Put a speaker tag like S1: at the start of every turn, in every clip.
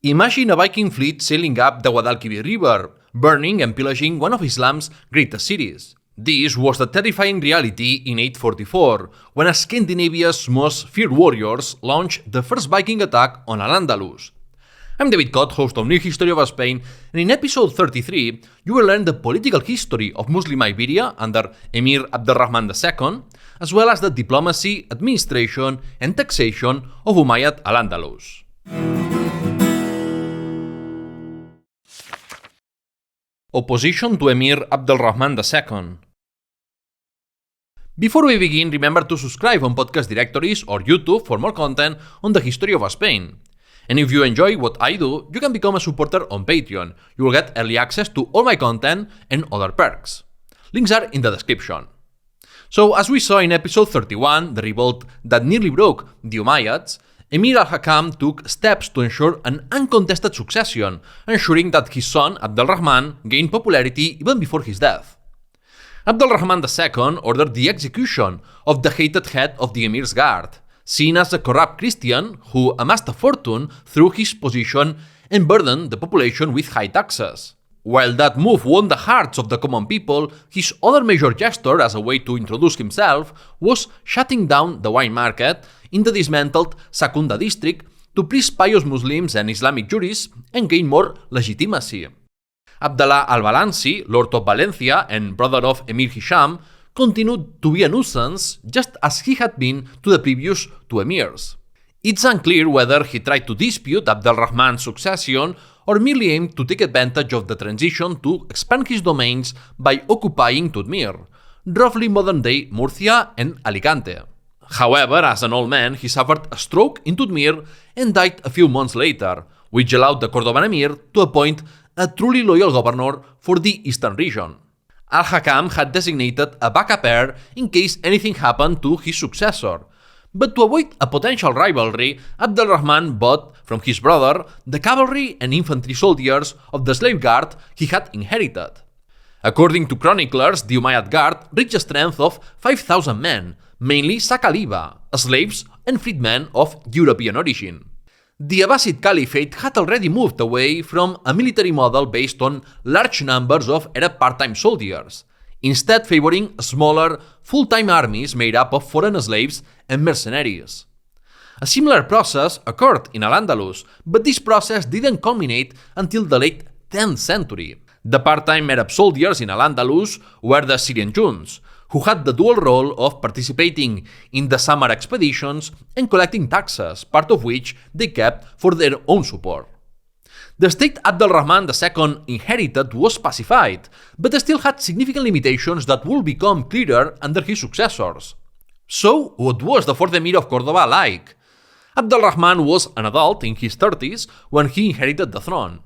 S1: Imagine a Viking fleet sailing up the Guadalquivir River, burning and pillaging one of Islam's greatest cities. This was the terrifying reality in 844, when Scandinavia's most feared warriors launched the first Viking attack on al-Andalus. I'm David Cott, host of New History of Spain, and in episode 33, you will learn the political history of Muslim Iberia under Emir Abd al-Rahman II, as well as the diplomacy, administration, and taxation of Umayyad al-Andalus. Opposition to Emir Abd al-Rahman II. Before we begin, remember to subscribe on podcast directories or YouTube for more content on the history of Spain. And if you enjoy what I do, you can become a supporter on Patreon. You will get early access to all my content and other perks. Links are in the description. So, as we saw in episode 31, the revolt that nearly broke the Umayyads, Emir al-Hakam took steps to ensure an uncontested succession, ensuring that his son Abd al-Rahman gained popularity even before his death. Abd al-Rahman II ordered the execution of the hated head of the Emir's guard, seen as a corrupt Christian who amassed a fortune through his position and burdened the population with high taxes. While that move won the hearts of the common people, his other major gesture as a way to introduce himself was shutting down the wine market in the dismantled Sakunda district to please pious Muslims and Islamic jurists and gain more legitimacy. Abdallah al-Balansi, Lord of Valencia and brother of Emir Hisham, continued to be a nuisance just as he had been to the previous two emirs. It's unclear whether he tried to dispute Abd al-Rahman's succession or merely aimed to take advantage of the transition to expand his domains by occupying Tudmir, roughly modern-day Murcia and Alicante. However, as an old man, he suffered a stroke in Tudmir and died a few months later, which allowed the Cordoban emir to appoint a truly loyal governor for the eastern region. Al-Hakam had designated a backup heir in case anything happened to his successor, but to avoid a potential rivalry, Abd al-Rahman bought from his brother the cavalry and infantry soldiers of the slave guard he had inherited. According to chroniclers, the Umayyad guard reached a strength of 5,000 men, mainly Sakaliba, slaves and freedmen of European origin. The Abbasid Caliphate had already moved away from a military model based on large numbers of Arab part-time soldiers, instead favoring smaller, full-time armies made up of foreign slaves and mercenaries. A similar process occurred in al-Andalus, but this process didn't culminate until the late 10th century. The part-time Arab soldiers in al-Andalus were the Syrian Junts, who had the dual role of participating in the summer expeditions and collecting taxes, part of which they kept for their own support. The state Abd al-Rahman II inherited was pacified, but still had significant limitations that would become clearer under his successors. So, what was the fourth Emir of Córdoba like? Abd al-Rahman was an adult in his 30s when he inherited the throne,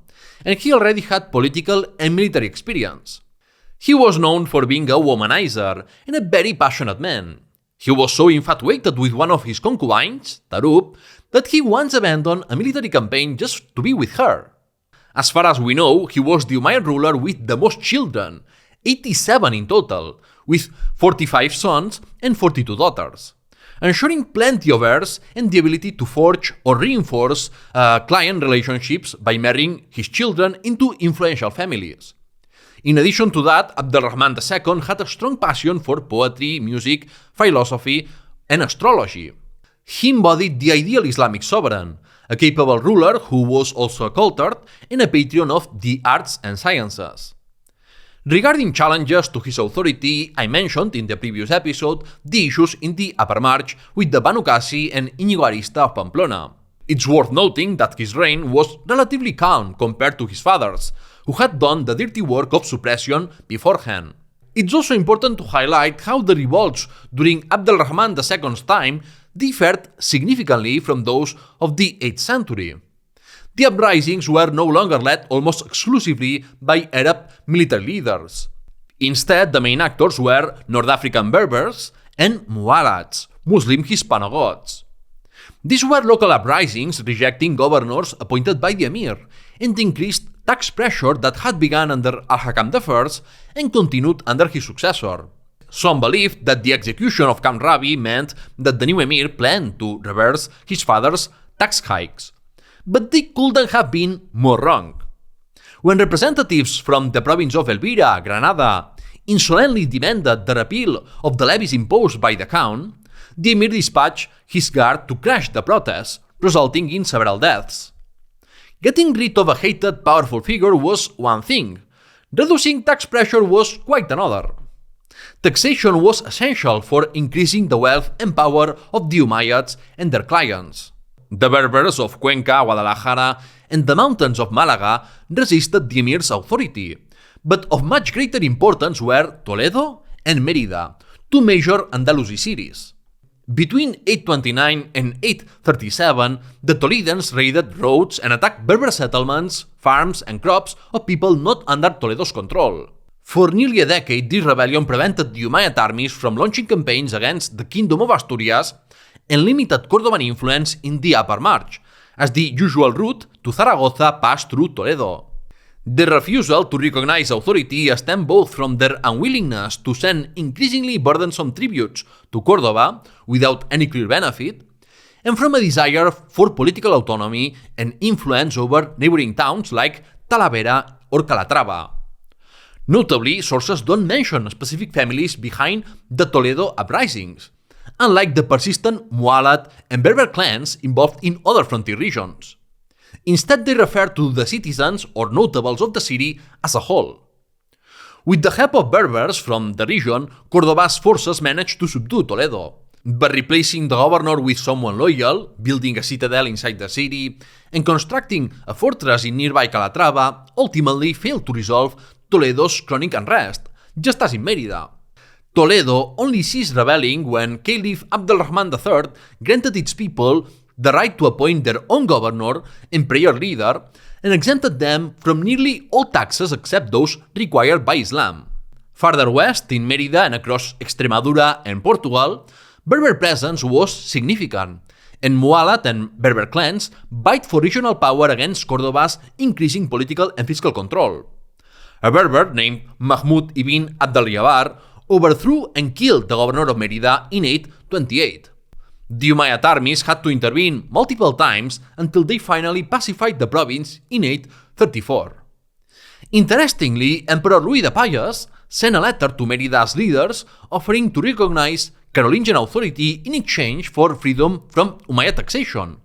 S1: and he already had political and military experience. He was known for being a womanizer and a very passionate man. He was so infatuated with one of his concubines, Tarub, that he once abandoned a military campaign just to be with her. As far as we know, he was the Umayyad ruler with the most children, 87 in total, with 45 sons and 42 daughters, ensuring plenty of heirs and the ability to forge or reinforce client relationships by marrying his children into influential families. In addition to that, Abd al-Rahman II had a strong passion for poetry, music, philosophy, and astrology. He embodied the ideal Islamic sovereign, a capable ruler who was also a cultured and a patron of the arts and sciences. Regarding challenges to his authority, I mentioned in the previous episode the issues in the Upper March with the Banu Qasi and Íñigo Arista of Pamplona. It's worth noting that his reign was relatively calm compared to his father's, who had done the dirty work of suppression beforehand. It's also important to highlight how the revolts during Abd al-Rahman II's time differed significantly from those of the 8th century. The uprisings were no longer led almost exclusively by Arab military leaders. Instead, the main actors were North African Berbers and Muwallats, Muslim Hispano-Goths. These were local uprisings rejecting governors appointed by the emir and increased tax pressure that had begun under al-Hakam I and continued under his successor. Some believed that the execution of Kamrabi meant that the new emir planned to reverse his father's tax hikes. But they couldn't have been more wrong. When representatives from the province of Elvira, Granada, insolently demanded the repeal of the levies imposed by the Count, the Emir dispatched his guard to crush the protest, resulting in several deaths. Getting rid of a hated, powerful figure was one thing. Reducing tax pressure was quite another. Taxation was essential for increasing the wealth and power of the Umayyads and their clients. The Berbers of Cuenca, Guadalajara, and the mountains of Malaga resisted the Emir's authority, but of much greater importance were Toledo and Mérida, two major Andalusi cities. Between 829 and 837, the Toledans raided roads and attacked Berber settlements, farms, and crops of people not under Toledo's control. For nearly a decade, this rebellion prevented the Umayyad armies from launching campaigns against the Kingdom of Asturias and limited Cordoban influence in the upper march, as the usual route to Zaragoza passed through Toledo. Their refusal to recognize authority stemmed both from their unwillingness to send increasingly burdensome tributes to Córdoba without any clear benefit, and from a desire for political autonomy and influence over neighboring towns like Talavera or Calatrava. Notably, sources don't mention specific families behind the Toledo uprisings, unlike the persistent Mualad and Berber clans involved in other frontier regions. Instead, they refer to the citizens or notables of the city as a whole. With the help of Berbers from the region, Córdoba's forces managed to subdue Toledo, but replacing the governor with someone loyal, building a citadel inside the city, and constructing a fortress in nearby Calatrava ultimately failed to resolve Toledo's chronic unrest, just as in Mérida. Toledo only ceased rebelling when Caliph Abd al-Rahman III granted its people the right to appoint their own governor and prayer leader, and exempted them from nearly all taxes except those required by Islam. Farther west, in Mérida and across Extremadura and Portugal, Berber presence was significant, and Mualad and Berber clans vied for regional power against Córdoba's increasing political and fiscal control. A Berber named Mahmud ibn Abd al-Jabbar overthrew and killed the governor of Mérida in 828. The Umayyad armies had to intervene multiple times until they finally pacified the province in 834. Interestingly, Emperor Louis the Pious sent a letter to Mérida's leaders offering to recognize Carolingian authority in exchange for freedom from Umayyad taxation,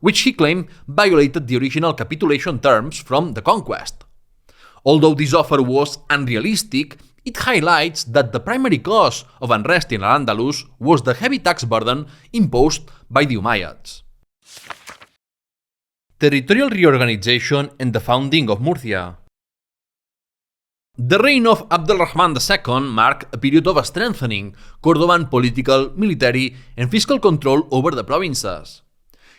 S1: which he claimed violated the original capitulation terms from the conquest. Although this offer was unrealistic, it highlights that the primary cause of unrest in al-Andalus was the heavy tax burden imposed by the Umayyads. Territorial reorganization and the founding of Murcia. The reign of Abd al-Rahman II marked a period of strengthening Cordoban political, military, and fiscal control over the provinces.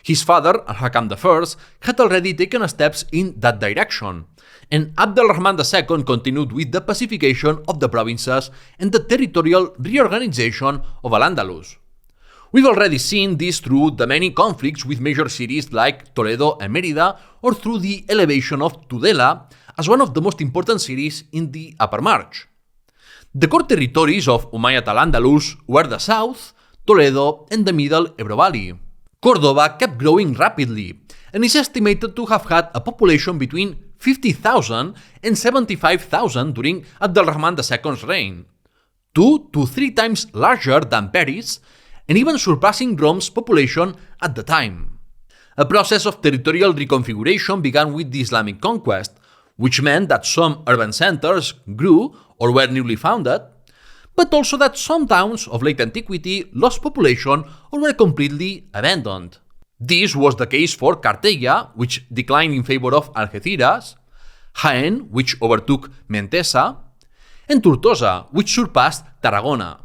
S1: His father, Al-Hakam I, had already taken steps in that direction, and Abd al-Rahman II continued with the pacification of the provinces and the territorial reorganization of al-Andalus. We've already seen this through the many conflicts with major cities like Toledo and Mérida, or through the elevation of Tudela as one of the most important cities in the Upper March. The core territories of Umayyad al-Andalus were the south, Toledo, and the middle Ebro Valley. Córdoba kept growing rapidly, and is estimated to have had a population between 50,000 and 75,000 during Abd al-Rahman II's reign, 2 to 3 times larger than Paris, and even surpassing Rome's population at the time. A process of territorial reconfiguration began with the Islamic conquest, which meant that some urban centers grew or were newly founded, but also that some towns of late antiquity lost population or were completely abandoned. This was the case for Cartella, which declined in favor of Algeciras, Jaén, which overtook Mentesa, and Tortosa, which surpassed Tarragona.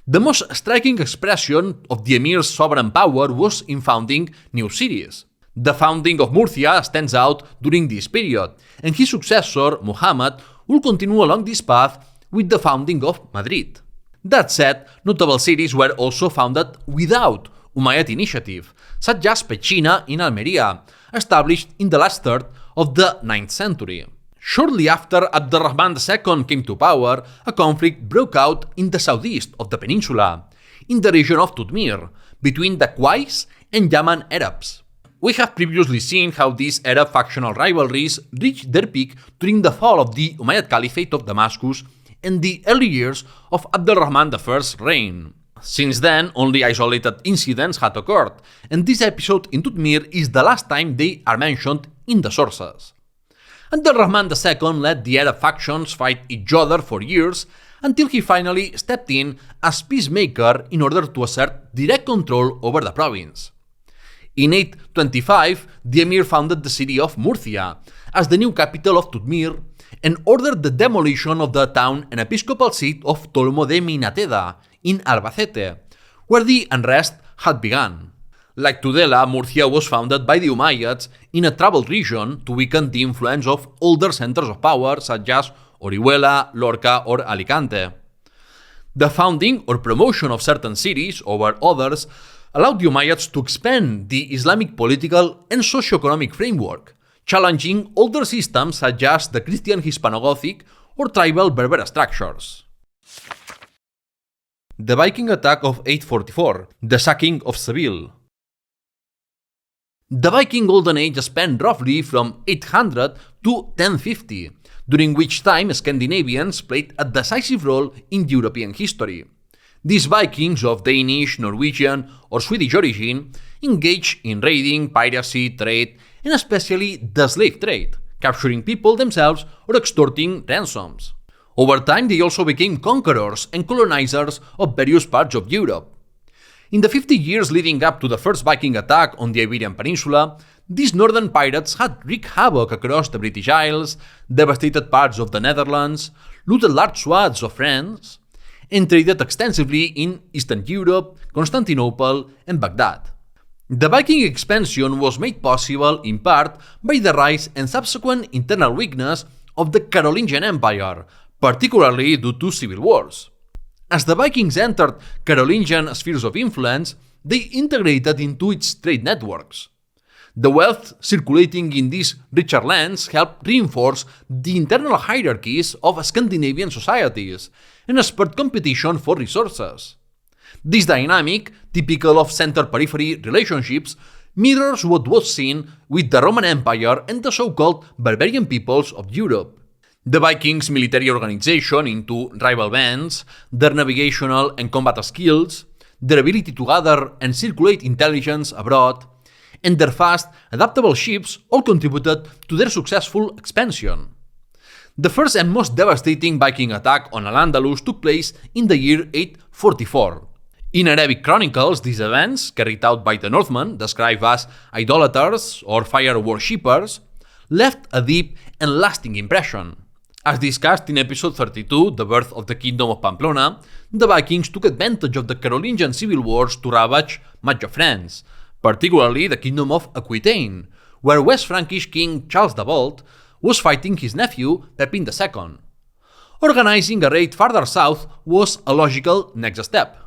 S1: The most striking expression of the emir's sovereign power was in founding new cities. The founding of Murcia stands out during this period, and his successor, Muhammad, will continue along this path with the founding of Madrid. That said, notable cities were also founded without Umayyad initiative, such as Pechina in Almeria, established in the last third of the 9th century. Shortly after Abd al-Rahman II came to power, a conflict broke out in the southeast of the peninsula, in the region of Tudmir, between the Qais and Yaman Arabs. We have previously seen how these Arab factional rivalries reached their peak during the fall of the Umayyad Caliphate of Damascus and the early years of Abd al-Rahman I's reign. Since then, only isolated incidents had occurred, and this episode in Tudmir is the last time they are mentioned in the sources. Abd al-Rahman II let the Arab factions fight each other for years until he finally stepped in as peacemaker in order to assert direct control over the province. In 825, the Emir founded the city of Murcia as the new capital of Tudmir and ordered the demolition of the town and episcopal seat of Tolmo de Minateda in Albacete, where the unrest had begun. Like Tudela, Murcia was founded by the Umayyads in a troubled region to weaken the influence of older centers of power such as Orihuela, Lorca, or Alicante. The founding or promotion of certain cities over others allowed the Umayyads to expand the Islamic political and socio-economic framework, challenging older systems such as the Christian Hispano-Gothic or tribal Berber structures. The Viking attack of 844, the sacking of Seville. The Viking Golden Age spanned roughly from 800 to 1050, during which time Scandinavians played a decisive role in European history. These Vikings of Danish, Norwegian, or Swedish origin engaged in raiding, piracy, trade, and especially the slave trade, capturing people themselves or extorting ransoms. Over time, they also became conquerors and colonizers of various parts of Europe. In the 50 years leading up to the first Viking attack on the Iberian Peninsula, these northern pirates had wreaked havoc across the British Isles, devastated parts of the Netherlands, looted large swaths of France, and traded extensively in Eastern Europe, Constantinople, and Baghdad. The Viking expansion was made possible in part by the rise and subsequent internal weakness of the Carolingian Empire, particularly due to civil wars. As the Vikings entered Carolingian spheres of influence, they integrated into its trade networks. The wealth circulating in these richer lands helped reinforce the internal hierarchies of Scandinavian societies and spurred competition for resources. This dynamic, typical of center-periphery relationships, mirrors what was seen with the Roman Empire and the so-called barbarian peoples of Europe. The Vikings' military organization into rival bands, their navigational and combat skills, their ability to gather and circulate intelligence abroad, and their fast, adaptable ships all contributed to their successful expansion. The first and most devastating Viking attack on al-Andalus took place in the year 844. In Arabic chronicles, these events, carried out by the Northmen, described as idolaters or fire worshippers, left a deep and lasting impression. As discussed in episode 32, The Birth of the Kingdom of Pamplona, the Vikings took advantage of the Carolingian civil wars to ravage much of France, particularly the Kingdom of Aquitaine, where West Frankish King Charles the Bald was fighting his nephew Pepin II. Organizing a raid farther south was a logical next step.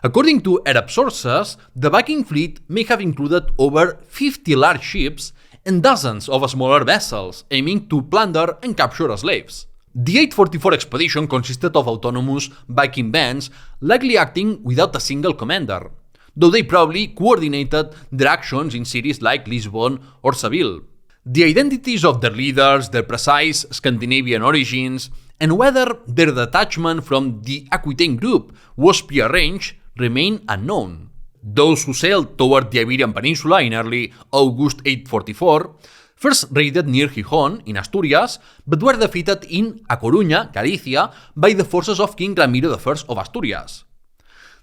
S1: According to Arab sources, the Viking fleet may have included over 50 large ships and dozens of smaller vessels aiming to plunder and capture slaves. The 844 expedition consisted of autonomous Viking bands likely acting without a single commander, though they probably coordinated their actions in cities like Lisbon or Seville. The identities of their leaders, their precise Scandinavian origins, and whether their detachment from the Aquitaine group was prearranged remain unknown. Those who sailed toward the Iberian Peninsula in early August 844 first raided near Gijón in Asturias, but were defeated in A Coruña, Galicia, by the forces of King Ramiro I of Asturias.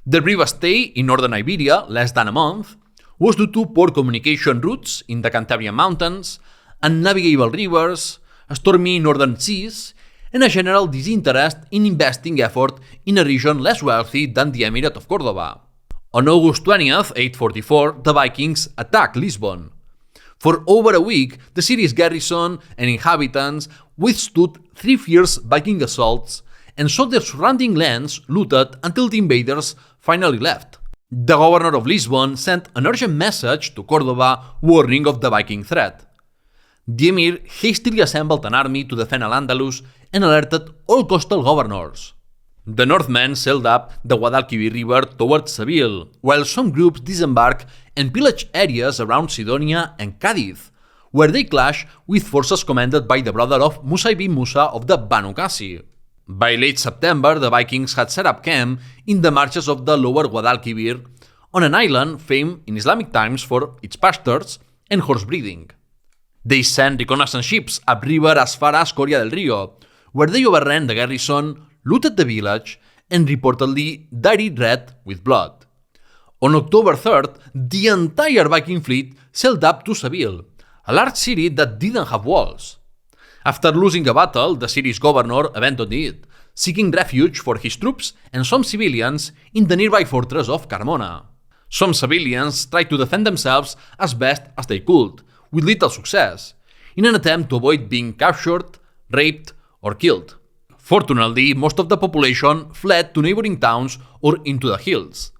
S1: Their brief stay in northern Iberia, less than a month, was due to poor communication routes in the Cantabrian Mountains, unnavigable rivers, stormy northern seas, and a general disinterest in investing effort in a region less wealthy than the Emirate of Córdoba. On August 20th, 844, the Vikings attacked Lisbon. For over a week, the city's garrison and inhabitants withstood 3 fierce Viking assaults and saw their surrounding lands looted until the invaders finally left. The governor of Lisbon sent an urgent message to Córdoba warning of the Viking threat. The emir hastily assembled an army to defend al-Andalus and alerted all coastal governors. The Northmen sailed up the Guadalquivir River towards Seville, while some groups disembarked and pillaged areas around Sidonia and Cadiz, where they clashed with forces commanded by the brother of Musa ibn Musa of the Banu Qasi. By late September, the Vikings had set up camp in the marshes of the lower Guadalquivir, on an island famed in Islamic times for its pastures and horse breeding. They sent reconnaissance ships upriver as far as Coria del Rio, where they overran the garrison, looted the village, and reportedly dyed it red with blood. On October 3rd, the entire Viking fleet sailed up to Seville, a large city that didn't have walls. After losing a battle, the city's governor abandoned it, seeking refuge for his troops and some civilians in the nearby fortress of Carmona. Some civilians tried to defend themselves as best as they could, with little success, in an attempt to avoid being captured, raped, or killed. Fortunately, most of the population fled to neighboring towns or into the hills.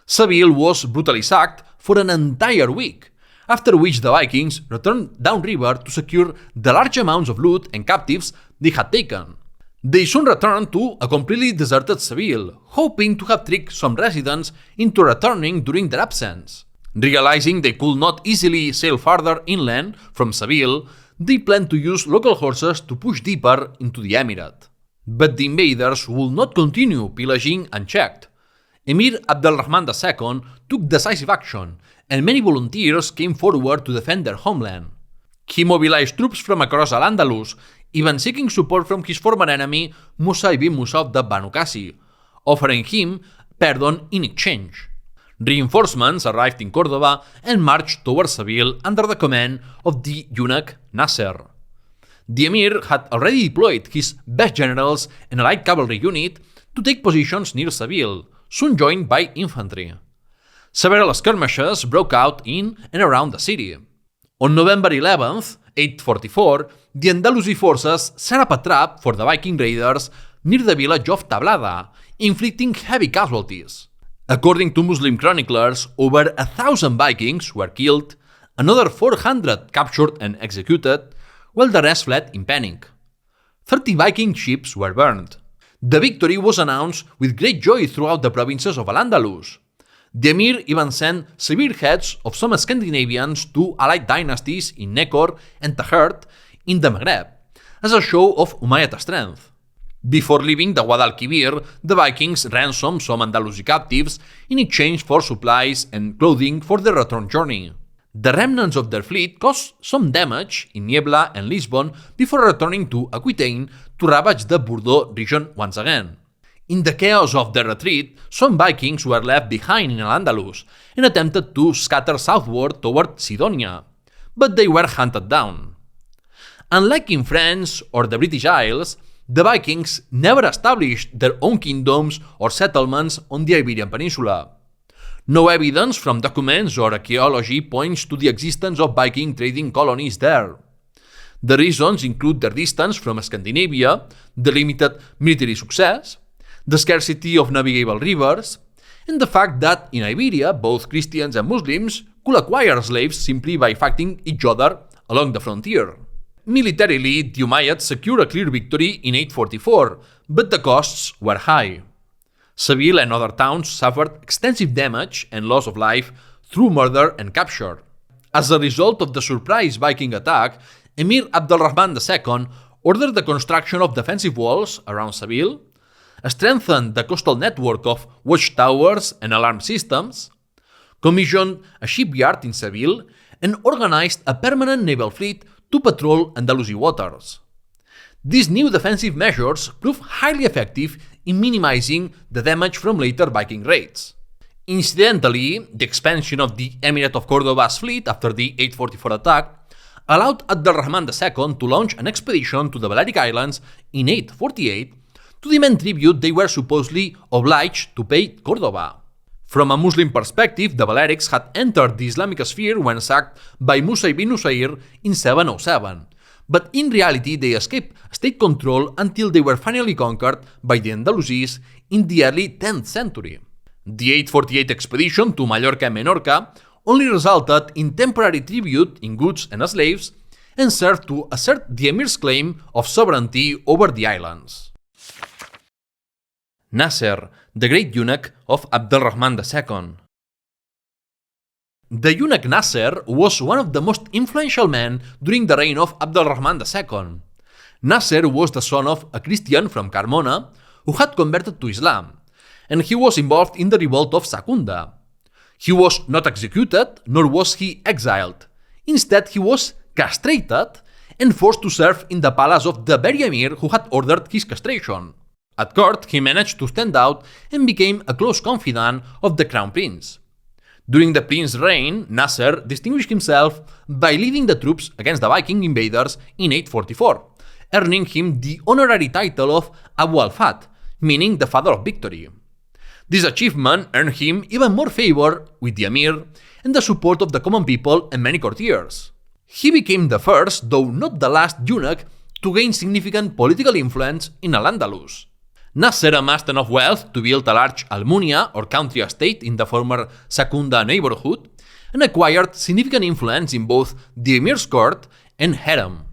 S1: Seville was brutally sacked for an entire week, after which the Vikings returned downriver to secure the large amounts of loot and captives they had taken. They soon returned to a completely deserted Seville, hoping to have tricked some residents into returning during their absence. Realizing they could not easily sail farther inland from Seville, they planned to use local horses to push deeper into the Emirate. But the invaders would not continue pillaging unchecked. Emir Abd al-Rahman II took decisive action, and many volunteers came forward to defend their homeland. He mobilized troops from across al-Andalus, even seeking support from his former enemy Musa ibn Musa of the Banu Qasi, offering him pardon in exchange. Reinforcements arrived in Córdoba and marched towards Seville under the command of the eunuch Nasr. The emir had already deployed his best generals and a light cavalry unit to take positions near Seville, soon joined by infantry. Several skirmishes broke out in and around the city. On November 11th, 844, the Andalusi forces set up a trap for the Viking raiders near the village of Tablada, inflicting heavy casualties. According to Muslim chroniclers, over 1,000 Vikings were killed, another 400 captured and executed, while the rest fled in panic. 30 Viking ships were burned. The victory was announced with great joy throughout the provinces of al-Andalus. The emir even sent severe heads of some Scandinavians to allied dynasties in Nekor and Tahert in the Maghreb, as a show of Umayyad strength. Before leaving the Guadalquivir, the Vikings ransomed some Andalusi captives in exchange for supplies and clothing for their return journey. The remnants of their fleet caused some damage in Niebla and Lisbon before returning to Aquitaine to ravage the Bordeaux region once again. In the chaos of their retreat, some Vikings were left behind in al-Andalus and attempted to scatter southward toward Sidonia, but they were hunted down. Unlike in France or the British Isles, the Vikings never established their own kingdoms or settlements on the Iberian Peninsula. No evidence from documents or archaeology points to the existence of Viking trading colonies there. The reasons include their distance from Scandinavia, the limited military success, the scarcity of navigable rivers, and the fact that in Iberia both Christians and Muslims could acquire slaves simply by fighting each other along the frontier. Militarily, the Umayyads secured a clear victory in 844, but the costs were high. Seville and other towns suffered extensive damage and loss of life through murder and capture. As a result of the surprise Viking attack, Emir Abd al-Rahman II ordered the construction of defensive walls around Seville, strengthened the coastal network of watchtowers and alarm systems, commissioned a shipyard in Seville, and organized a permanent naval fleet to patrol Andalusi waters. These new defensive measures proved highly effective in minimizing the damage from later Viking raids. Incidentally, the expansion of the Emirate of Córdoba's fleet after the 844 attack allowed Abd al-Rahman II to launch an expedition to the Balearic Islands in 848 to demand tribute they were supposedly obliged to pay Córdoba. From a Muslim perspective, the Balearics had entered the Islamic sphere when sacked by Musa ibn Nusair in 707, but in reality they escaped state control until they were finally conquered by the Andalusis in the early 10th century. The 848 expedition to Mallorca and Menorca only resulted in temporary tribute in goods and slaves and served to assert the emir's claim of sovereignty over the islands. Nasr, the Great Eunuch of Abd al-Rahman II. The eunuch Nasr was one of the most influential men during the reign of Abd al-Rahman II. Nasr was the son of a Christian from Carmona who had converted to Islam, and he was involved in the revolt of Secunda. He was not executed, nor was he exiled. Instead, he was castrated and forced to serve in the palace of the very emir who had ordered his castration. At court, he managed to stand out and became a close confidant of the crown prince. During the prince's reign, Nasr distinguished himself by leading the troops against the Viking invaders in 844, earning him the honorary title of Abu al-Fath, meaning the father of victory. This achievement earned him even more favor with the emir and the support of the common people and many courtiers. He became the first, though not the last, eunuch to gain significant political influence in al-Andalus. Nasr amassed enough wealth to build a large Almunia or country estate in the former Secunda neighborhood and acquired significant influence in both the emir's court and harem.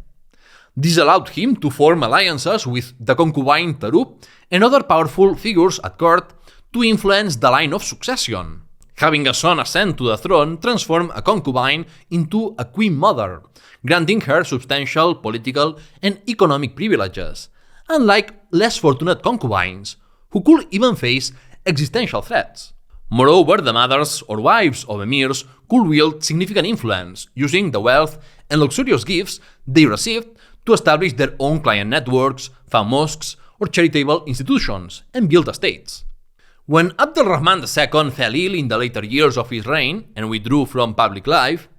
S1: This allowed him to form alliances with the concubine Tarub and other powerful figures at court to influence the line of succession. Having a son ascend to the throne transformed a concubine into a queen mother, granting her substantial political and economic privileges, unlike less fortunate concubines, who could even face existential threats. Moreover, the mothers or wives of emirs could wield significant influence, using the wealth and luxurious gifts they received to establish their own client networks, found mosques, or charitable institutions, and build estates. When Abd al-Rahman II fell ill in the later years of his reign and withdrew from public life,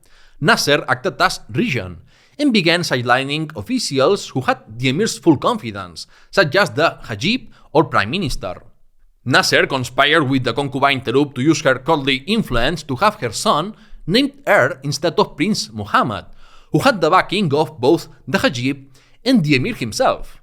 S1: Nasr acted as regent and began sidelining officials who had the emir's full confidence, such as the Hajib or prime minister. Nasr conspired with the concubine Tarub to use her courtly influence to have her son named heir instead of Prince Muhammad, who had the backing of both the Hajib and the emir himself.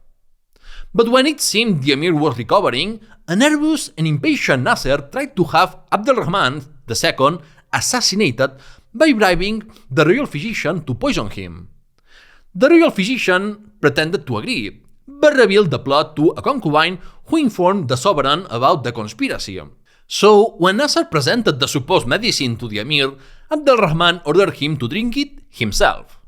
S1: But when it seemed the emir was recovering, a nervous and impatient Nasr tried to have Abd al-Rahman II assassinated by bribing the royal physician to poison him. The royal physician pretended to agree, but revealed the plot to a concubine who informed the sovereign about the conspiracy. So, when Nasr presented the supposed medicine to the emir, Abd al-Rahman ordered him to drink it himself.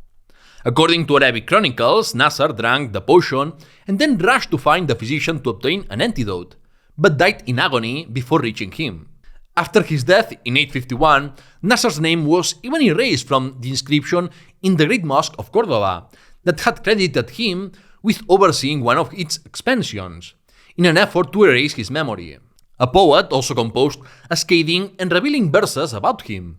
S1: According to Arabic chronicles, Nasr drank the potion and then rushed to find the physician to obtain an antidote, but died in agony before reaching him. After his death in 851, Nasr's name was even erased from the inscription in the Great Mosque of Córdoba that had credited him with overseeing one of its expansions, in an effort to erase his memory. A poet also composed a scathing and revealing verses about him.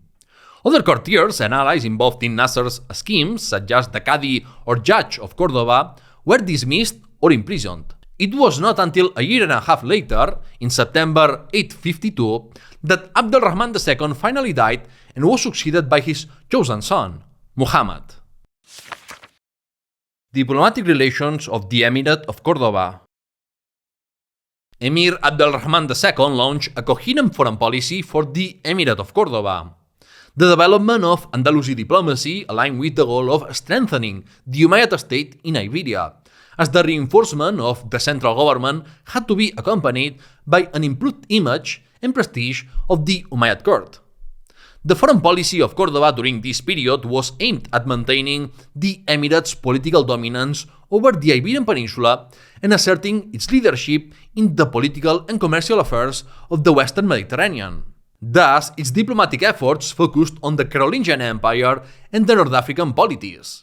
S1: Other courtiers and allies involved in Nasr's schemes, such as the Qadi or judge of Córdoba, were dismissed or imprisoned. It was not until a year and a half later, in September 852, that Abd al-Rahman II finally died and was succeeded by his chosen son, Muhammad. Diplomatic relations of the Emirate of Córdoba. Emir Abd al-Rahman II launched a coherent foreign policy for the Emirate of Córdoba. The development of Andalusi diplomacy aligned with the goal of strengthening the Umayyad state in Iberia, as the reinforcement of the central government had to be accompanied by an improved image and prestige of the Umayyad court. The foreign policy of Córdoba during this period was aimed at maintaining the Emirate's political dominance over the Iberian Peninsula and asserting its leadership in the political and commercial affairs of the Western Mediterranean. Thus, its diplomatic efforts focused on the Carolingian Empire and the North African polities.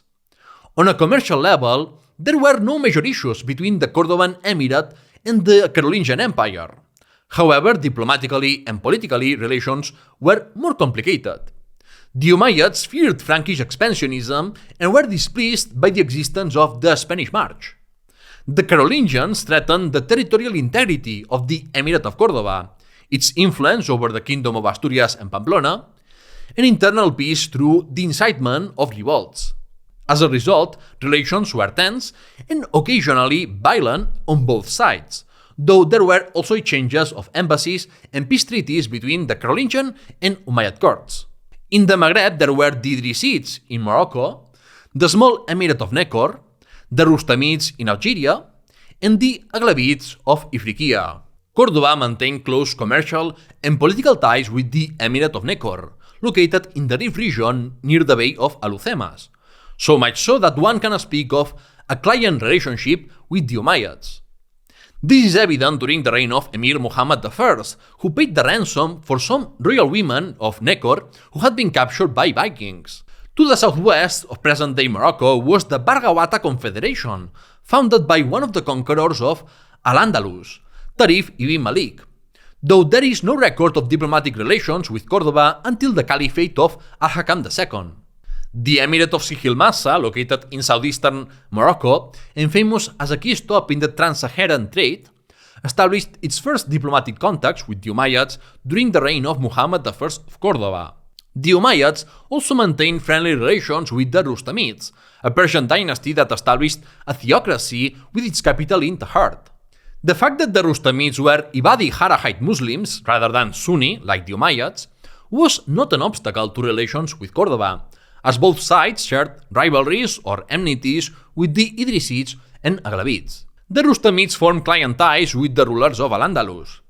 S1: On a commercial level, there were no major issues between the Cordoban Emirate and the Carolingian Empire. However, diplomatically and politically, relations were more complicated. The Umayyads feared Frankish expansionism and were displeased by the existence of the Spanish March. The Carolingians threatened the territorial integrity of the Emirate of Córdoba, its influence over the Kingdom of Asturias and Pamplona, and internal peace through the incitement of revolts. As a result, relations were tense and occasionally violent on both sides, though there were also exchanges of embassies and peace treaties between the Carolingian and Umayyad courts. In the Maghreb, there were the Idrisids in Morocco, the small Emirate of Nekor, the Rustamids in Algeria, and the Aghlabids of Ifriqiya. Córdoba maintained close commercial and political ties with the Emirate of Nasr, located in the Rif region near the Bay of Alhucemas, so much so that one can speak of a client relationship with the Umayyads. This is evident during the reign of Emir Muhammad I, who paid the ransom for some royal women of Nasr who had been captured by Vikings. To the southwest of present-day Morocco was the Bargawata Confederation, founded by one of the conquerors of al-Andalus, Tarif ibn Malik, though there is no record of diplomatic relations with Córdoba until the Caliphate of al-Hakam II. The Emirate of Sijil-Massa, located in southeastern Morocco and famous as a key stop in the trans-Saharan trade, established its first diplomatic contacts with the Umayyads during the reign of Muhammad I of Córdoba. The Umayyads also maintained friendly relations with the Rustamids, a Persian dynasty that established a theocracy with its capital in Tahart. The fact that the Rustamids were Ibadi Harahite Muslims rather than Sunni, like the Umayyads, was not an obstacle to relations with Córdoba, as both sides shared rivalries or enmities with the Idrisids and Aghlabids. The Rustamids formed client ties with the rulers of al-Andalus.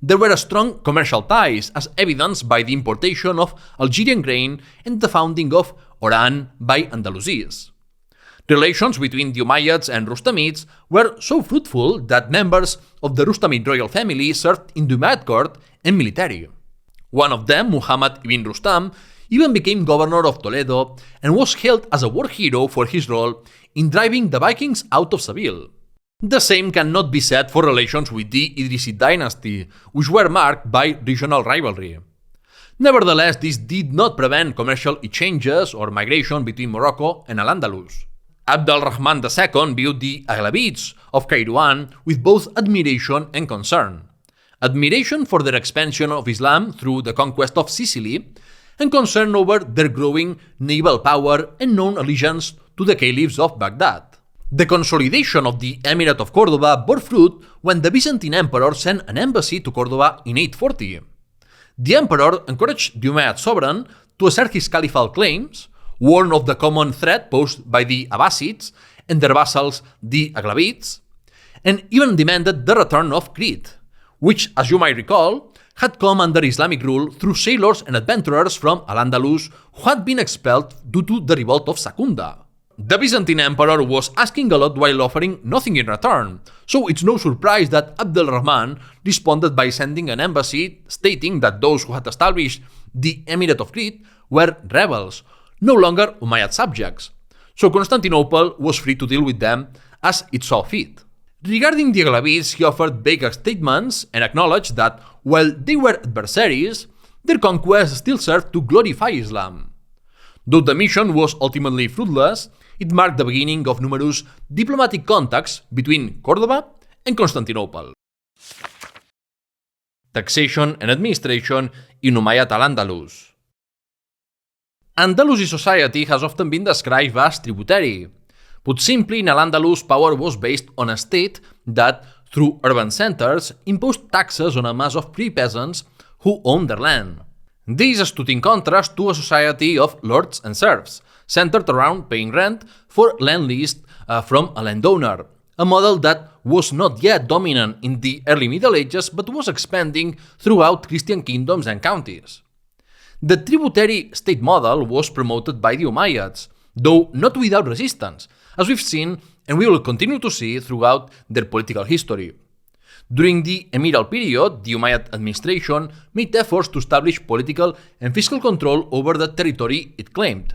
S1: There were strong commercial ties, as evidenced by the importation of Algerian grain and the founding of Oran by Andalusis. Relations between the Umayyads and Rustamids were so fruitful that members of the Rustamid royal family served in the Umayyad court and military. One of them, Muhammad ibn Rustam, even became governor of Toledo and was hailed as a war hero for his role in driving the Vikings out of Seville. The same cannot be said for relations with the Idrisid dynasty, which were marked by regional rivalry. Nevertheless, this did not prevent commercial exchanges or migration between Morocco and al-Andalus. Abd al-Rahman II viewed the Aghlabids of Kairouan with both admiration and concern. Admiration for their expansion of Islam through the conquest of Sicily, and concern over their growing naval power and known allegiance to the caliphs of Baghdad. The consolidation of the Emirate of Córdoba bore fruit when the Byzantine emperor sent an embassy to Córdoba in 840. The emperor encouraged the Umayyad sovereign to assert his caliphal claims, warned of the common threat posed by the Abbasids and their vassals, the Aghlabids, and even demanded the return of Crete, which, as you might recall, had come under Islamic rule through sailors and adventurers from al-Andalus who had been expelled due to the revolt of Secunda. The Byzantine emperor was asking a lot while offering nothing in return, so it's no surprise that Abd al-Rahman responded by sending an embassy stating that those who had established the Emirate of Crete were rebels, no longer Umayyad subjects, so Constantinople was free to deal with them as it saw fit. Regarding the Aghlabids, he offered vague statements and acknowledged that, while they were adversaries, their conquest still served to glorify Islam. Though the mission was ultimately fruitless, it marked the beginning of numerous diplomatic contacts between Córdoba and Constantinople. Taxation and Administration in Umayyad al-Andalus. Andalusi society has often been described as tributary. Put simply, in al-Andalus, power was based on a state that, through urban centers, imposed taxes on a mass of free peasants who owned their land. This stood in contrast to a society of lords and serfs, centered around paying rent for land leased from a landowner, a model that was not yet dominant in the early Middle Ages but was expanding throughout Christian kingdoms and counties. The tributary state model was promoted by the Umayyads, though not without resistance, as we've seen and we will continue to see throughout their political history. During the Emiral period, the Umayyad administration made efforts to establish political and fiscal control over the territory it claimed.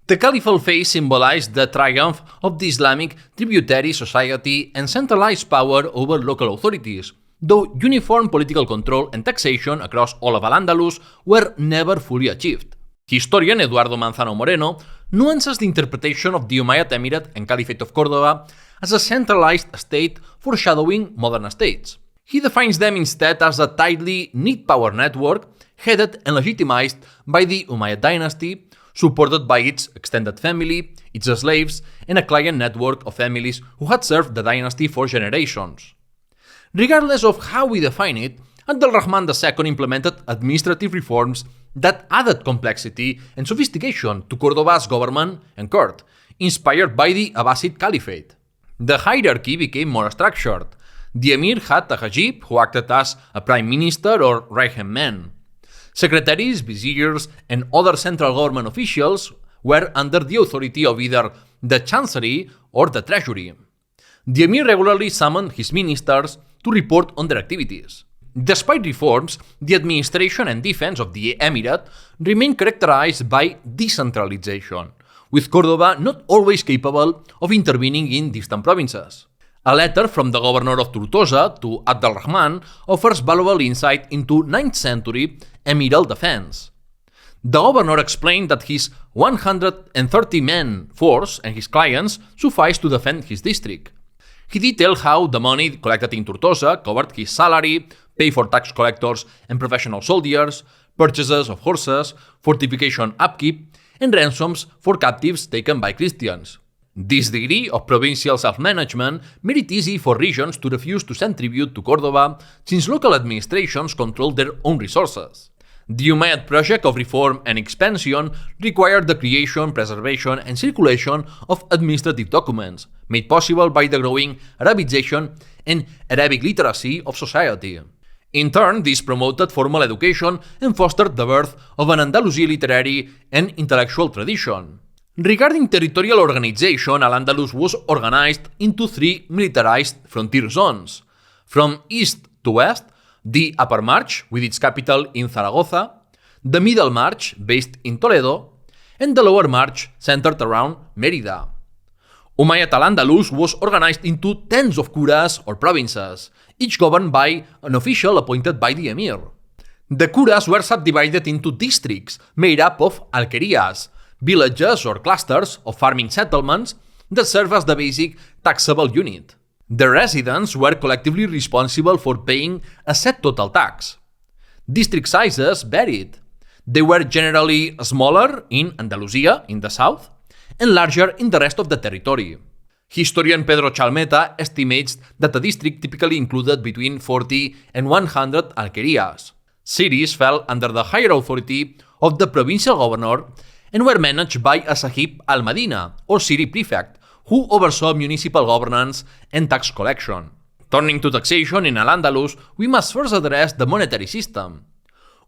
S1: The caliphal phase symbolized the triumph of the Islamic tributary society and centralized power over local authorities, though uniform political control and taxation across all of al-Andalus were never fully achieved. Historian Eduardo Manzano Moreno nuances the interpretation of the Umayyad Emirate and Caliphate of Córdoba as a centralized state foreshadowing modern states. He defines them instead as a tightly knit power network headed and legitimized by the Umayyad dynasty, supported by its extended family, its slaves, and a client network of families who had served the dynasty for generations. Regardless of how we define it, Abd al-Rahman II implemented administrative reforms that added complexity and sophistication to Córdoba's government and court, inspired by the Abbasid Caliphate. The hierarchy became more structured. The emir had a hajib, who acted as a prime minister or right-hand man. Secretaries, viziers, and other central government officials were under the authority of either the chancery or the treasury. The emir regularly summoned his ministers to report on their activities. Despite reforms, the administration and defense of the Emirate remained characterized by decentralization, with Córdoba not always capable of intervening in distant provinces. A letter from the governor of Tortosa to Abd al-Rahman offers valuable insight into 9th century emiral defense. The governor explained that his 130-man force and his clients sufficed to defend his district. He detailed how the money collected in Tortosa covered his salary, pay for tax collectors and professional soldiers, purchases of horses, fortification upkeep, and ransoms for captives taken by Christians. This degree of provincial self-management made it easy for regions to refuse to send tribute to Córdoba since local administrations controlled their own resources. The Umayyad project of reform and expansion required the creation, preservation, and circulation of administrative documents, made possible by the growing Arabization and Arabic literacy of society. In turn, this promoted formal education and fostered the birth of an Andalusi literary and intellectual tradition. Regarding territorial organization, al-Andalus was organized into 3 militarized frontier zones. From east to west, the Upper March, with its capital in Zaragoza, the Middle March, based in Toledo, and the Lower March, centered around Mérida. Umayyad al-Andalus was organized into tens of curas or provinces, each governed by an official appointed by the emir. The curas were subdivided into districts made up of alquerías, villages or clusters of farming settlements that serve as the basic taxable unit. The residents were collectively responsible for paying a set total tax. District sizes varied. They were generally smaller in Andalusia, in the south, and larger in the rest of the territory. Historian Pedro Chalmeta estimates that the district typically included between 40 and 100 alquerías. Cities fell under the higher authority of the provincial governor and were managed by a Sahib al-Madina, or city prefect, who oversaw municipal governance and tax collection. Turning to taxation in al-Andalus, we must first address the monetary system.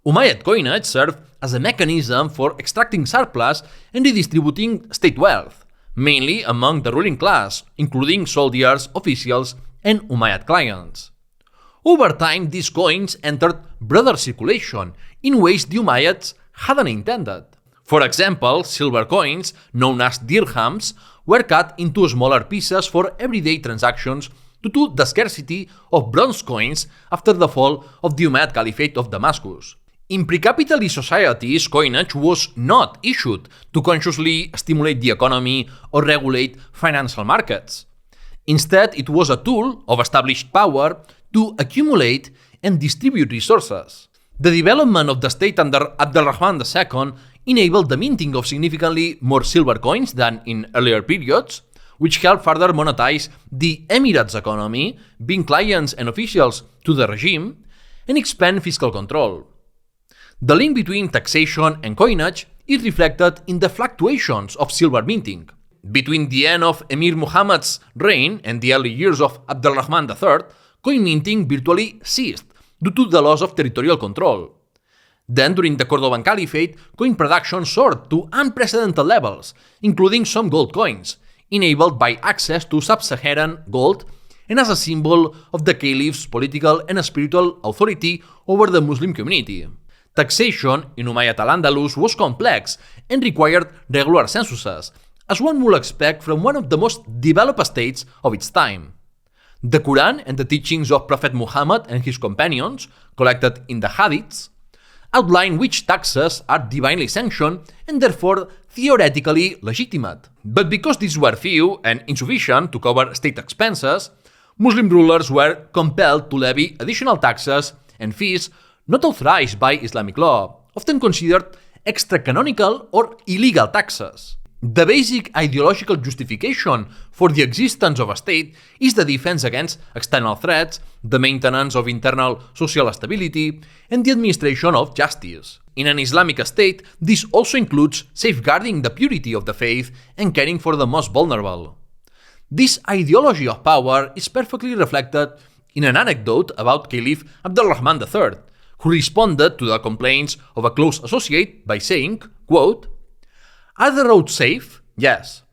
S1: Umayyad coinage served as a mechanism for extracting surplus and redistributing state wealth, mainly among the ruling class, including soldiers, officials, and Umayyad clients. Over time, these coins entered broader circulation in ways the Umayyads hadn't intended. For example, silver coins, known as dirhams, were cut into smaller pieces for everyday transactions due to the scarcity of bronze coins after the fall of the Umayyad Caliphate of Damascus. In pre-capitalist societies, coinage was not issued to consciously stimulate the economy or regulate financial markets. Instead, it was a tool of established power to accumulate and distribute resources. The development of the state under Abd al-Rahman II enabled the minting of significantly more silver coins than in earlier periods, which helped further monetize the Emirate's economy, being clients and officials to the regime, and expand fiscal control. The link between taxation and coinage is reflected in the fluctuations of silver minting. Between the end of Emir Muhammad's reign and the early years of Abd al-Rahman III, coin minting virtually ceased due to the loss of territorial control. Then, during the Cordoban Caliphate, coin production soared to unprecedented levels, including some gold coins, enabled by access to sub-Saharan gold and as a symbol of the caliph's political and spiritual authority over the Muslim community. Taxation in Umayyad al-Andalus was complex and required regular censuses, as one would expect from one of the most developed states of its time. The Quran and the teachings of Prophet Muhammad and his companions, collected in the Hadiths, outline which taxes are divinely sanctioned and therefore theoretically legitimate. But because these were few and insufficient to cover state expenses, Muslim rulers were compelled to levy additional taxes and fees not authorized by Islamic law, often considered extra-canonical or illegal taxes. The basic ideological justification for the existence of a state is the defense against external threats, the maintenance of internal social stability, and the administration of justice. In an Islamic state, this also includes safeguarding the purity of the faith and caring for the most vulnerable. This ideology of power is perfectly reflected in an anecdote about Caliph Abd al-Rahman III, who responded to the complaints of a close associate by saying, quote, "Are the roads safe? Yes.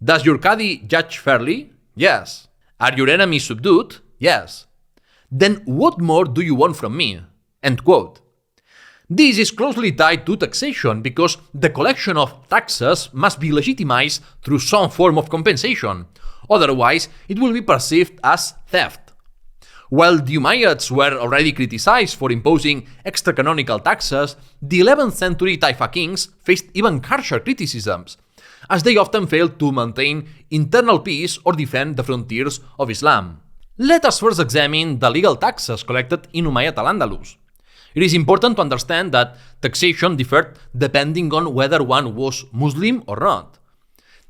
S1: Does your Qadi judge fairly? Yes. Are your enemies subdued? Yes. Then what more do you want from me?" End quote. This is closely tied to taxation because the collection of taxes must be legitimized through some form of compensation, otherwise it will be perceived as theft. While the Umayyads were already criticized for imposing extra-canonical taxes, the 11th century Taifa kings faced even harsher criticisms, as they often failed to maintain internal peace or defend the frontiers of Islam. Let us first examine the legal taxes collected in Umayyad al-Andalus. It is important to understand that taxation differed depending on whether one was Muslim or not.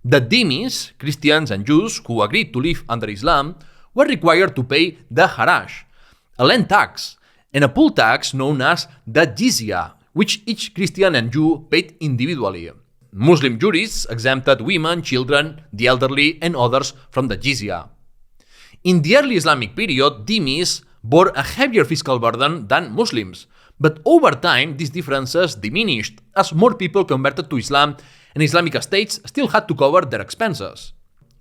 S1: The dhimmis, Christians and Jews who agreed to live under Islam, were required to pay the haraj, a land tax, and a poll tax known as the jizya, which each Christian and Jew paid individually. Muslim jurists exempted women, children, the elderly, and others from the jizya. In the early Islamic period, dhimmis bore a heavier fiscal burden than Muslims, but over time these differences diminished as more people converted to Islam and Islamic states still had to cover their expenses.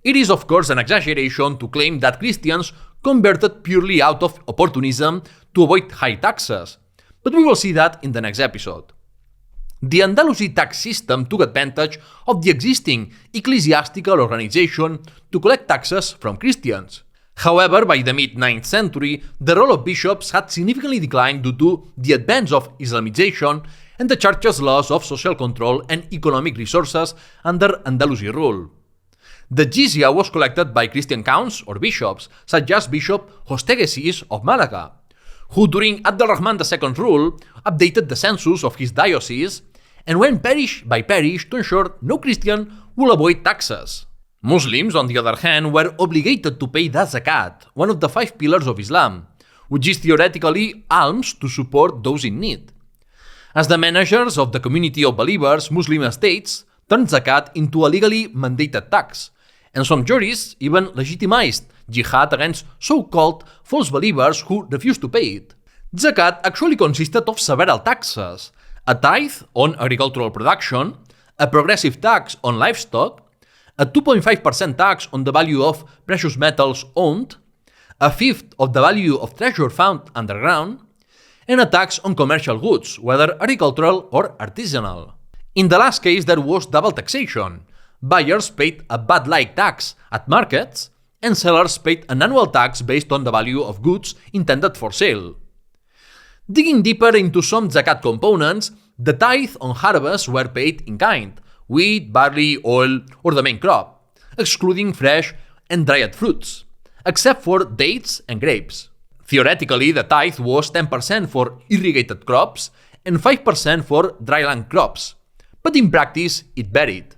S1: It is of course an exaggeration to claim that Christians converted purely out of opportunism to avoid high taxes, but we will see that in the next episode. The Andalusi tax system took advantage of the existing ecclesiastical organization to collect taxes from Christians. However, by the mid-9th century, the role of bishops had significantly declined due to the advance of Islamization and the church's loss of social control and economic resources under Andalusi rule. The jizya was collected by Christian counts or bishops, such as Bishop Hostegesis of Malaga, who during Abd al-Rahman II's rule updated the census of his diocese and went parish by parish to ensure no Christian will avoid taxes. Muslims, on the other hand, were obligated to pay the zakat, one of the 5 pillars of Islam, which is theoretically alms to support those in need. As the managers of the community of believers, Muslim states turned zakat into a legally mandated tax, and some jurists even legitimized jihad against so-called false believers who refused to pay it. Zakat actually consisted of several taxes: a tithe on agricultural production, a progressive tax on livestock, a 2.5% tax on the value of precious metals owned, a fifth of the value of treasure found underground, and a tax on commercial goods, whether agricultural or artisanal. In the last case, there was double taxation. Buyers paid a VAT-like tax at markets, and sellers paid an annual tax based on the value of goods intended for sale. Digging deeper into some zakat components, the tithe on harvests were paid in kind: wheat, barley, oil, or the main crop, excluding fresh and dried fruits, except for dates and grapes. Theoretically, the tithe was 10% for irrigated crops and 5% for dryland crops, but in practice it varied.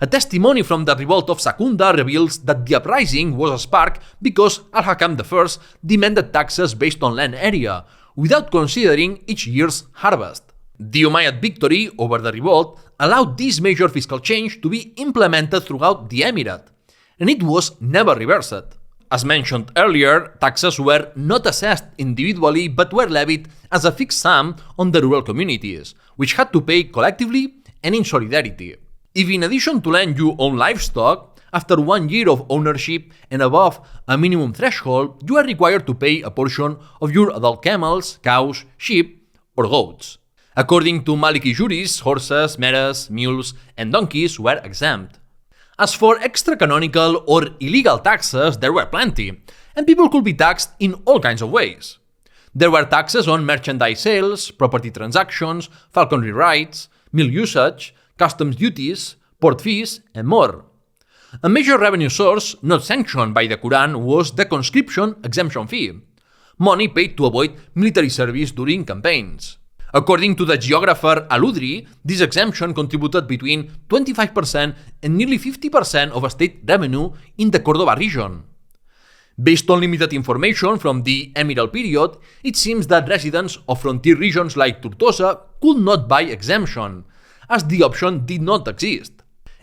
S1: A testimony from the revolt of Secunda reveals that the uprising was a spark because Al-Hakam I demanded taxes based on land area, without considering each year's harvest. The Umayyad victory over the revolt allowed this major fiscal change to be implemented throughout the Emirate, and it was never reversed. As mentioned earlier, taxes were not assessed individually but were levied as a fixed sum on the rural communities, which had to pay collectively and in solidarity. If in addition to land you own livestock, after 1 year of ownership and above a minimum threshold, you are required to pay a portion of your adult camels, cows, sheep, or goats. According to Maliki jurists, horses, mares, mules, and donkeys were exempt. As for extra-canonical or illegal taxes, there were plenty, and people could be taxed in all kinds of ways. There were taxes on merchandise sales, property transactions, falconry rights, mill usage, customs duties, port fees, and more. A major revenue source not sanctioned by the Quran was the conscription exemption fee, money paid to avoid military service during campaigns. According to the geographer Al-Udri, this exemption contributed between 25% and nearly 50% of state revenue in the Córdoba region. Based on limited information from the Emiral period, it seems that residents of frontier regions like Tortosa could not buy exemption, as the option did not exist.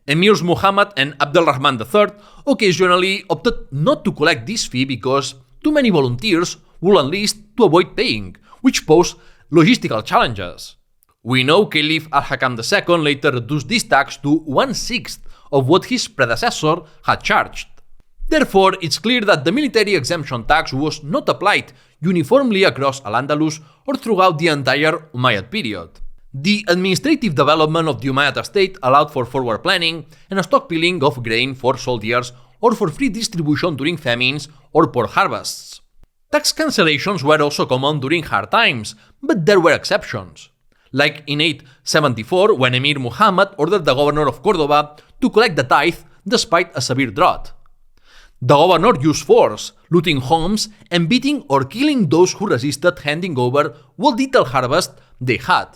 S1: Emirs Muhammad and Abd al-Rahman III occasionally opted not to collect this fee because too many volunteers will enlist to avoid paying, which posed logistical challenges. We know Caliph al-Hakam II later reduced this tax to 1/6 of what his predecessor had charged. Therefore, it's clear that the military exemption tax was not applied uniformly across al-Andalus or throughout the entire Umayyad period. The administrative development of the Umayyad state allowed for forward planning and stockpiling of grain for soldiers or for free distribution during famines or poor harvests. Tax cancellations were also common during hard times, but there were exceptions. Like in 874, when Emir Muhammad ordered the governor of Córdoba to collect the tithe despite a severe drought. The governor used force, looting homes and beating or killing those who resisted handing over what little harvest they had.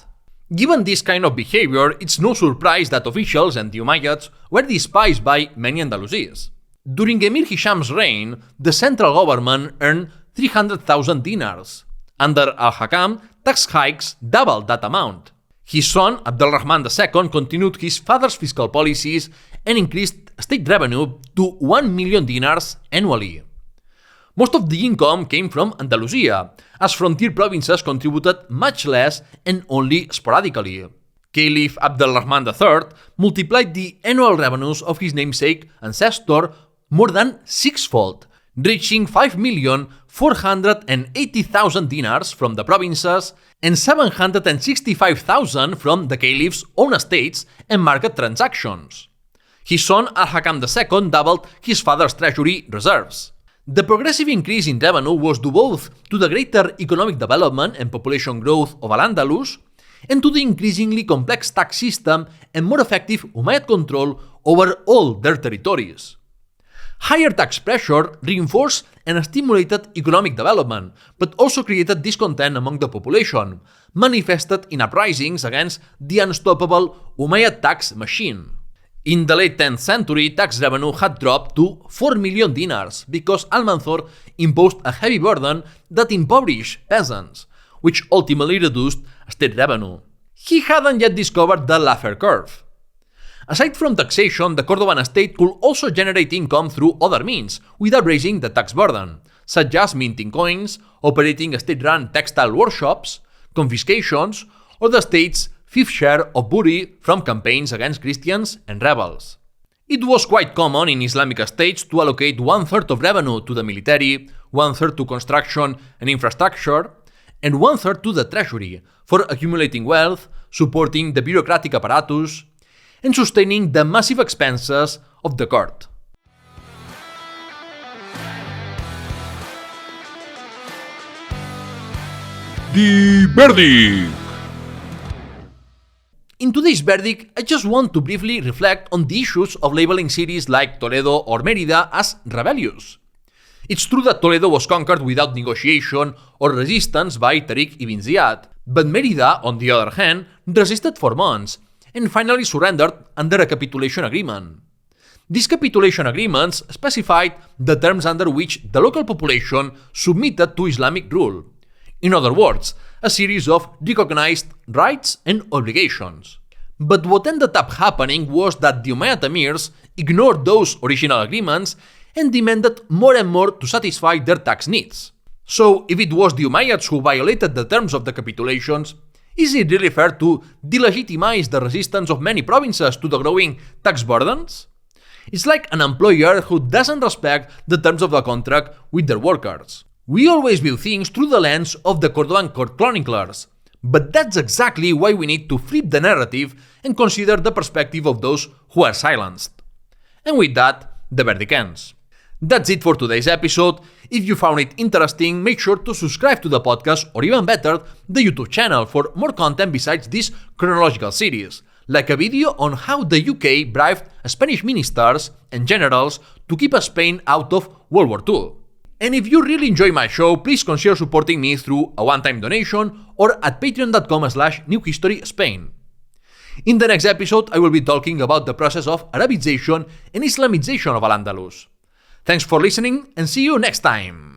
S1: Given this kind of behavior, it's no surprise that officials and the Umayyads were despised by many Andalusis. During Emir Hisham's reign, the central government earned 300,000 dinars. Under al-Hakam, tax hikes doubled that amount. His son, Abd al-Rahman II, continued his father's fiscal policies and increased state revenue to 1 million dinars annually. Most of the income came from Andalusia, as frontier provinces contributed much less and only sporadically. Caliph Abd al-Rahman III multiplied the annual revenues of his namesake ancestor more than sixfold, reaching 5,480,000 dinars from the provinces and 765,000 from the Caliph's own estates and market transactions. His son al-Hakam II doubled his father's treasury reserves. The progressive increase in revenue was due both to the greater economic development and population growth of al-Andalus and to the increasingly complex tax system and more effective Umayyad control over all their territories. Higher tax pressure reinforced and stimulated economic development, but also created discontent among the population, manifested in uprisings against the unstoppable Umayyad tax machine. In the late 10th century, tax revenue had dropped to 4 million dinars because Al-Mansur imposed a heavy burden that impoverished peasants, which ultimately reduced state revenue. He hadn't yet discovered the Laffer curve. Aside from taxation, the Cordoban state could also generate income through other means without raising the tax burden, such as minting coins, operating state-run textile workshops, confiscations, or the state's fifth share of booty from campaigns against Christians and rebels. It was quite common in Islamic states to allocate 1/3 of revenue to the military, 1/3 to construction and infrastructure, and 1/3 to the treasury for accumulating wealth, supporting the bureaucratic apparatus, and sustaining the massive expenses of the court.
S2: The verdict!
S1: In today's verdict, I just want to briefly reflect on the issues of labeling cities like Toledo or Mérida as rebellious. It's true that Toledo was conquered without negotiation or resistance by Tariq ibn Ziyad, but Mérida, on the other hand, resisted for months and finally surrendered under a capitulation agreement. These capitulation agreements specified the terms under which the local population submitted to Islamic rule. In other words, a series of recognized rights and obligations. But what ended up happening was that the Umayyad emirs ignored those original agreements and demanded more and more to satisfy their tax needs. So, if it was the Umayyads who violated the terms of the capitulations, is it really fair to delegitimize the resistance of many provinces to the growing tax burdens? It's like an employer who doesn't respect the terms of the contract with their workers. We always view things through the lens of the Cordoban court chroniclers, but that's exactly why we need to flip the narrative and consider the perspective of those who are silenced. And with that, the verdict ends. That's it for today's episode. If you found it interesting, make sure to subscribe to the podcast or even better, the YouTube channel for more content besides this chronological series, like a video on how the UK bribed Spanish ministers and generals to keep Spain out of World War II. And if you really enjoy my show, please consider supporting me through a one-time donation or at patreon.com/newhistoryspain. In the next episode, I will be talking about the process of Arabization and Islamization of al-Andalus. Thanks for listening and see you next time!